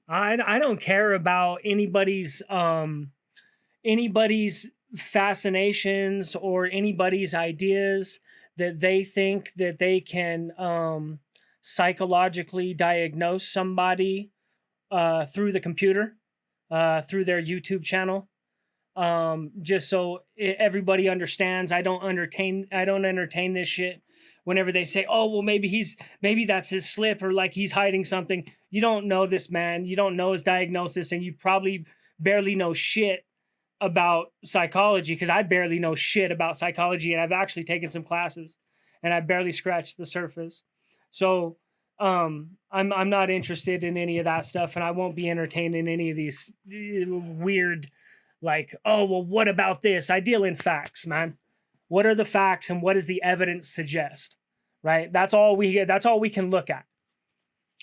I don't care about anybody's fascinations or anybody's ideas that they think that they can psychologically diagnose somebody through the computer, through their YouTube channel. Just so everybody understands, I don't entertain this shit. Whenever they say, "Oh, well, maybe that's his slip," or like he's hiding something, you don't know this man. You don't know his diagnosis, and you probably barely know shit about psychology, because I barely know shit about psychology, and I've actually taken some classes, and I barely scratched the surface. So I'm not interested in any of that stuff, and I won't be entertained in any of these weird, like, oh well, what about this? I deal in facts, man. What are the facts, and what does the evidence suggest? Right? That's all we can look at.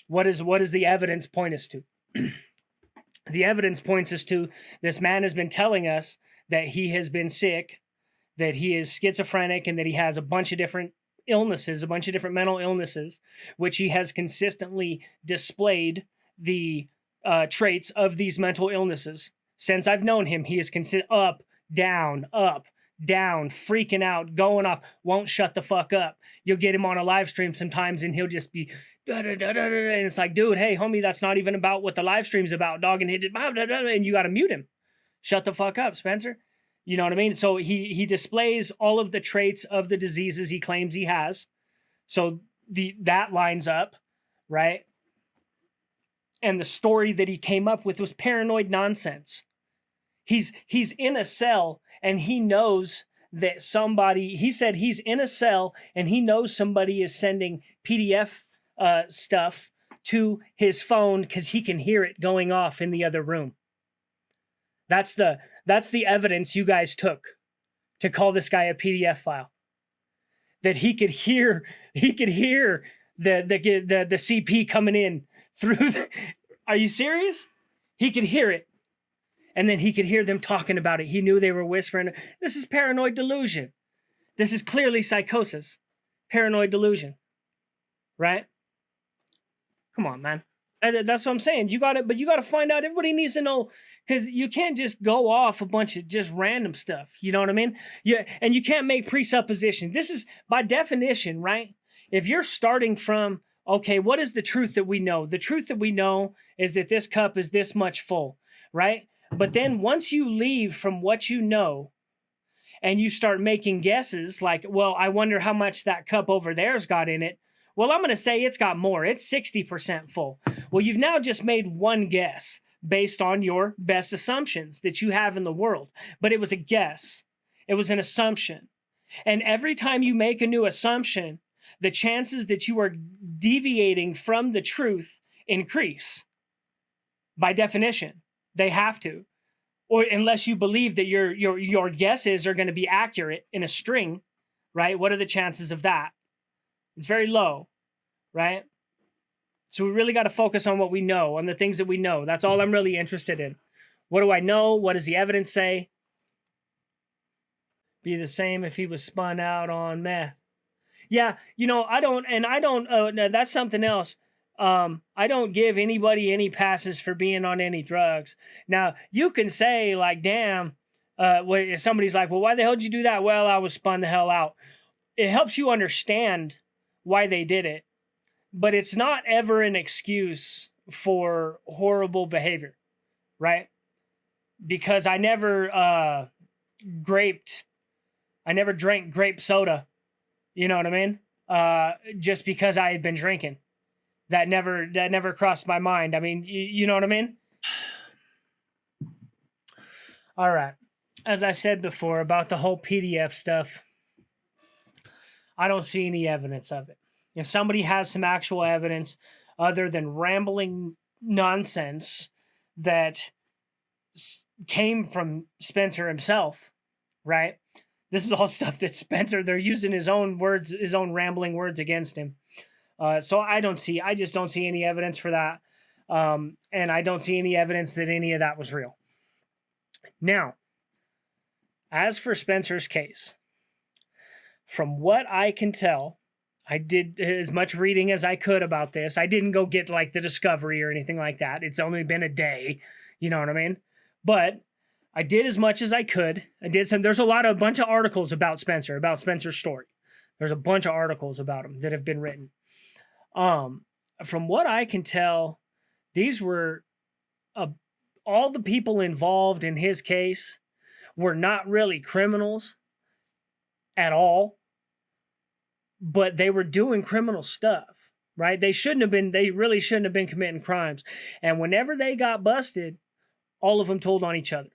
What is the evidence point us to? The evidence points us to, this man has been telling us that he has been sick, that he is schizophrenic, and that he has a bunch of different illnesses, a bunch of different mental illnesses, which he has consistently displayed the traits of these mental illnesses. Since I've known him, he is up, down, freaking out, going off, won't shut the fuck up. You'll get him on a live stream sometimes and he'll just be and it's like, dude, hey, homie, that's not even about what the live stream's about, dog. And and you got to mute him. Shut the fuck up, Spencer. You know what I mean? So he displays all of the traits of the diseases he claims he has. So that lines up, right? And the story that he came up with was paranoid nonsense. He's in a cell and he knows that somebody, he said he's in a cell and he knows somebody is sending PDF stuff to his phone because he can hear it going off in the other room. That's the evidence you guys took to call this guy a PDF file. That he could hear the CP coming in through the, are you serious? He could hear it. And then he could hear them talking about it. He knew they were whispering. This is paranoid delusion. This is clearly psychosis. Paranoid delusion. Right? Come on, man. That's what I'm saying. You got to find out. Everybody needs to know, because you can't just go off a bunch of just random stuff. You know what I mean? Yeah, and you can't make presuppositions. This is by definition, right? If you're starting from, okay, what is the truth that we know? The truth that we know is that this cup is this much full, right? But then once you leave from what you know and you start making guesses like, well, I wonder how much that cup over there's got in it. Well, I'm going to say it's got more. It's 60% full. Well, you've now just made one guess based on your best assumptions that you have in the world. But it was a guess. It was an assumption. And every time you make a new assumption, the chances that you are deviating from the truth increase. By definition, they have to. Or unless you believe that your guesses are going to be accurate in a string, right? What are the chances of that? It's very low, right? So we really got to focus on what we know, on the things that we know. That's all I'm really interested in. What do I know? What does the evidence say? Be the same if he was spun out on meth. Yeah, I don't, no, that's something else. I don't give anybody any passes for being on any drugs. Now, you can say, like, damn, if somebody's like, well, why the hell did you do that? Well, I was spun the hell out. It helps you understand why they did it, but it's not ever an excuse for horrible behavior, right? Because I never drank grape soda, you know what I mean? Just because I had been drinking. That never crossed my mind. I mean, you know what I mean? All right. As I said before about the whole PDF stuff, I don't see any evidence of it. If somebody has some actual evidence other than rambling nonsense that came from Spencer himself, right? This is all stuff that Spencer, they're using his own words, his own rambling words against him. So I just don't see any evidence for that. And I don't see any evidence that any of that was real. Now, as for Spencer's case, from what I can tell, I did as much reading as I could about this. I didn't go get like the discovery or anything like that. It's only been a day. You know what I mean? But I did as much as I could. I did some. There's a bunch of articles about Spencer's story. There's a bunch of articles about him that have been written. From what I can tell, these were all the people involved in his case were not really criminals at all, but they were doing criminal stuff, right? They really shouldn't have been committing crimes. And whenever they got busted, all of them told on each other.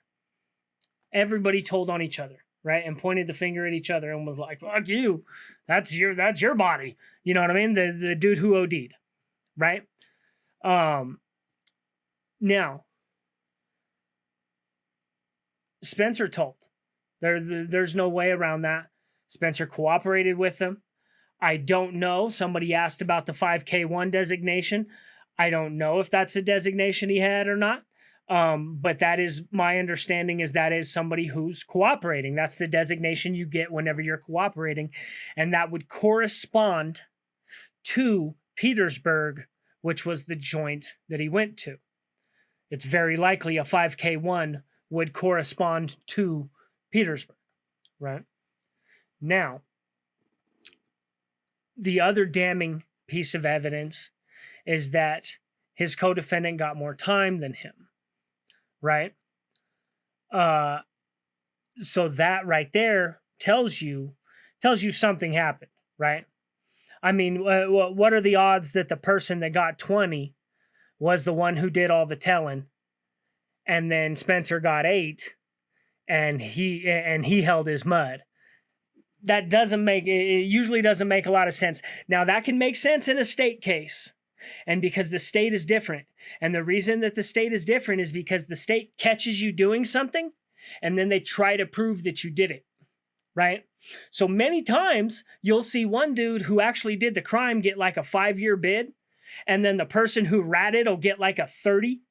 Everybody told on each other, right? And pointed the finger at each other and was like, fuck you. That's your body. You know what I mean? The dude who OD'd, right? Now, Spencer told. There's no way around that. Spencer cooperated with them. I don't know. Somebody asked about the 5K1 designation. I don't know if that's a designation he had or not. But that is my understanding, is that is somebody who's cooperating. That's the designation you get whenever you're cooperating. And that would correspond to Petersburg, which was the joint that he went to. It's very likely a 5K1 would correspond to Petersburg, right? Now, the other damning piece of evidence is that his co-defendant got more time than him, right? So that right there tells you something happened, right? I mean, what are the odds that the person that got 20 was the one who did all the telling, and then Spencer got 8, and he held his mud? That usually doesn't make a lot of sense. Now, that can make sense in a state case, and because the state is different. And the reason that the state is different is because the state catches you doing something, and then they try to prove that you did it, right? So many times you'll see one dude who actually did the crime get like a 5-year bid, and then the person who ratted will get like a 30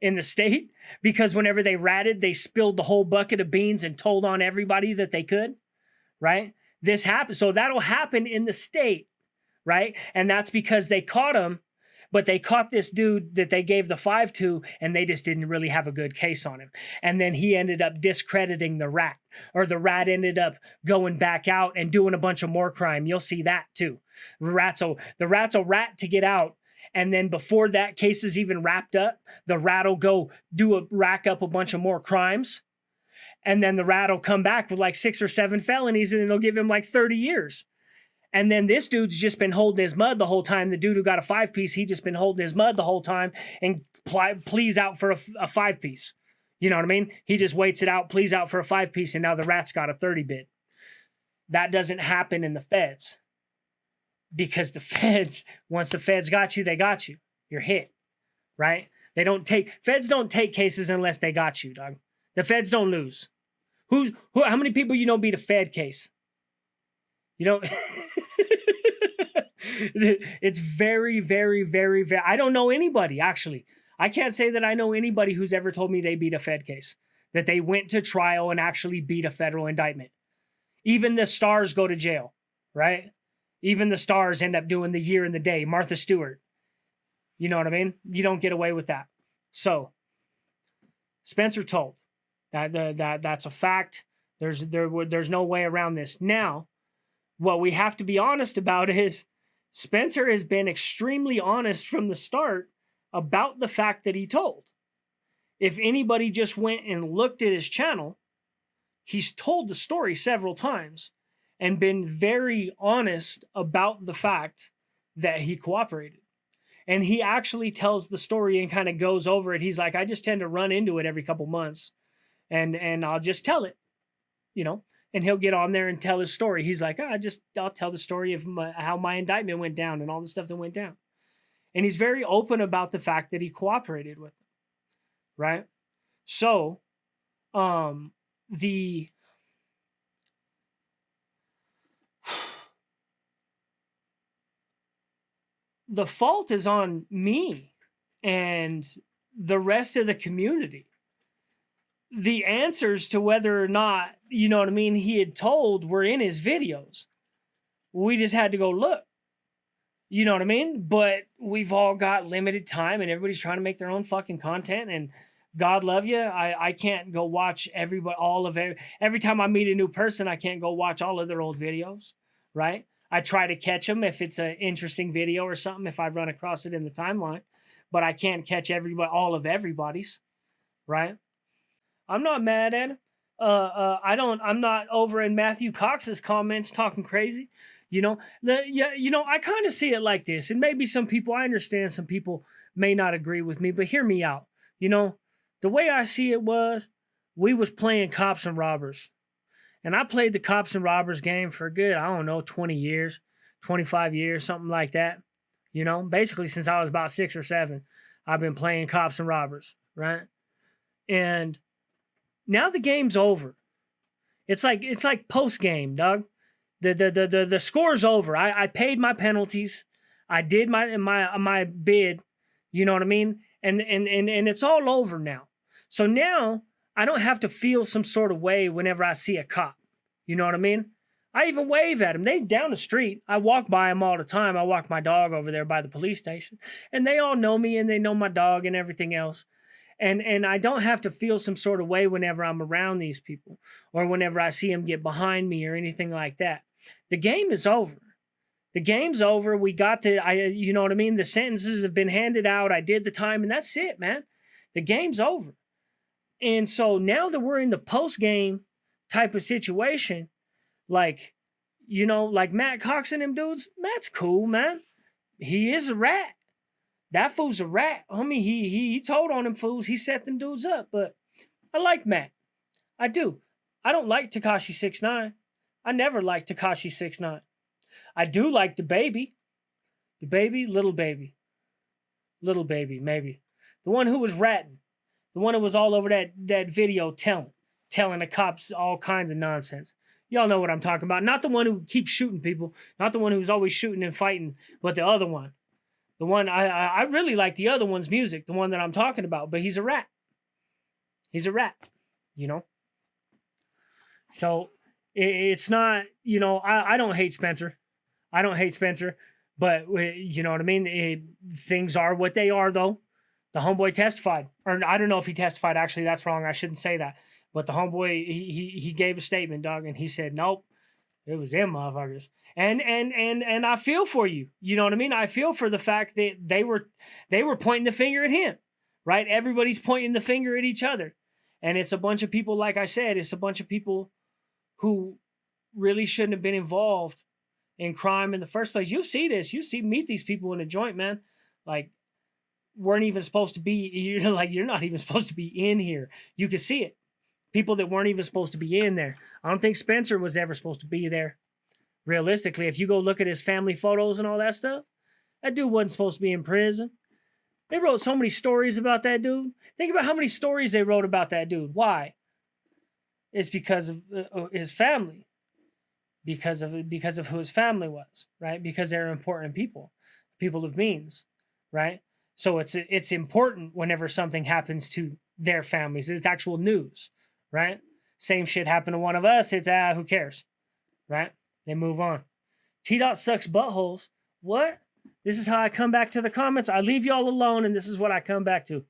in the state, because whenever they ratted, they spilled the whole bucket of beans and told on everybody that they could, right? This happens. So that'll happen in the state, right? And that's because they caught him, but they caught this dude that they gave the 5 to, and they just didn't really have a good case on him. And then he ended up discrediting the rat, or the rat ended up going back out and doing a bunch of more crime. You'll see that too. The rat's a rat to get out. And then before that case is even wrapped up, the rat will go rack up a bunch of more crimes. And then the rat will come back with like 6 or 7 felonies, and then they'll give him like 30 years. And then this dude's just been holding his mud the whole time. The dude who got a 5-piece, he just been holding his mud the whole time and pleads out for a 5-piece. You know what I mean? He just waits it out, pleads out for a 5-piece, and now the rat's got a 30 bid. That doesn't happen in the feds. Because the feds, once the feds got you, they got you. You're hit, right? Feds don't take cases unless they got you, dog. The feds don't lose. How many people you know beat a Fed case? You know, it's very, very, very, very, I don't know anybody, actually. I can't say that I know anybody who's ever told me they beat a Fed case, that they went to trial and actually beat a federal indictment. Even the stars go to jail, right? Even the stars end up doing the year and the day. Martha Stewart. You know what I mean? You don't get away with that. So, Spencer told. That's a fact. There's no way around this. Now, what we have to be honest about is Spencer has been extremely honest from the start about the fact that he told. If anybody just went and looked at his channel, he's told the story several times and been very honest about the fact that he cooperated. And he actually tells the story and kind of goes over it. He's like, I just tend to run into it every couple months, and I'll just tell it, you know, and he'll get on there and tell his story. He's like, I'll tell the story of how my indictment went down and all the stuff that went down. And he's very open about the fact that he cooperated with them, right? So, the fault is on me and the rest of the community. The answers to whether or not, you know what I mean, he had told were in his videos. We just had to go look. You know what I mean? But we've all got limited time and everybody's trying to make their own fucking content, and God love you. I can't go watch every time I meet a new person, I can't go watch all of their old videos, right? I try to catch them if it's an interesting video or something, if I run across it in the timeline, but I can't catch all of everybody's, right? I'm not mad at him. I'm not over in Matthew Cox's comments talking crazy. I kind of see it like this, and maybe some people, I understand some people may not agree with me, but hear me out. The way I see it was, we was playing cops and robbers, and I played the cops and robbers game for a good, I don't know, 20 years, 25 years, something like that. Basically since I was about 6 or 7, I've been playing cops and robbers, right? And now the game's over. It's like post game, dog. The score's over. I paid my penalties. I did my bid. You know what I mean? And it's all over now. So now I don't have to feel some sort of way whenever I see a cop. You know what I mean? I even wave at them. They down the street. I walk by them all the time. I walk my dog over there by the police station, and they all know me and they know my dog and everything else. And I don't have to feel some sort of way whenever I'm around these people or whenever I see them get behind me or anything like that. The game is over. The game's over. You know what I mean? The sentences have been handed out. I did the time, and that's it, man. The game's over. And so now that we're in the post-game type of situation, like Matt Cox and them dudes, Matt's cool, man. He is a rat. That fool's a rat. Homie, he told on them fools. He set them dudes up. But I like Matt. I do. I don't like Tekashi 6ix9ine. I never liked Tekashi 6ix9ine. I do like the baby. The baby, little baby. Little baby, maybe. The one who was ratting. The one who was all over that video telling the cops all kinds of nonsense. Y'all know what I'm talking about. Not the one who keeps shooting people. Not the one who's always shooting and fighting, but the other one. The one, I really like the other one's music, the one that I'm talking about, but he's a rat. He's a rat, So it's not, I don't hate Spencer. I don't hate Spencer, but you know what I mean? Things are what they are, though. The homeboy testified, or I don't know if he testified. Actually, that's wrong. I shouldn't say that. But the homeboy, he gave a statement, dog, and he said, nope, it was them motherfuckers. And I feel for you. You know what I mean? I feel for the fact that they were pointing the finger at him, right? Everybody's pointing the finger at each other. And it's a bunch of people, like I said, it's a bunch of people who really shouldn't have been involved in crime in the first place. You see this. Meet these people in a joint, man. Like, weren't even supposed to be, you're not even supposed to be in here. You can see it. People that weren't even supposed to be in there. I don't think Spencer was ever supposed to be there. Realistically, if you go look at his family photos and all that stuff, that dude wasn't supposed to be in prison. They wrote so many stories about that dude. Think about how many stories they wrote about that dude. Why? It's because of his family. Because of who his family was, right? Because they're important people of means, right? So it's important whenever something happens to their families. It's actual news, right? Same shit happened to one of us. It's who cares, right? They move on. T-Dot sucks buttholes. What? This is how I come back to the comments. I leave y'all alone, and this is what I come back to.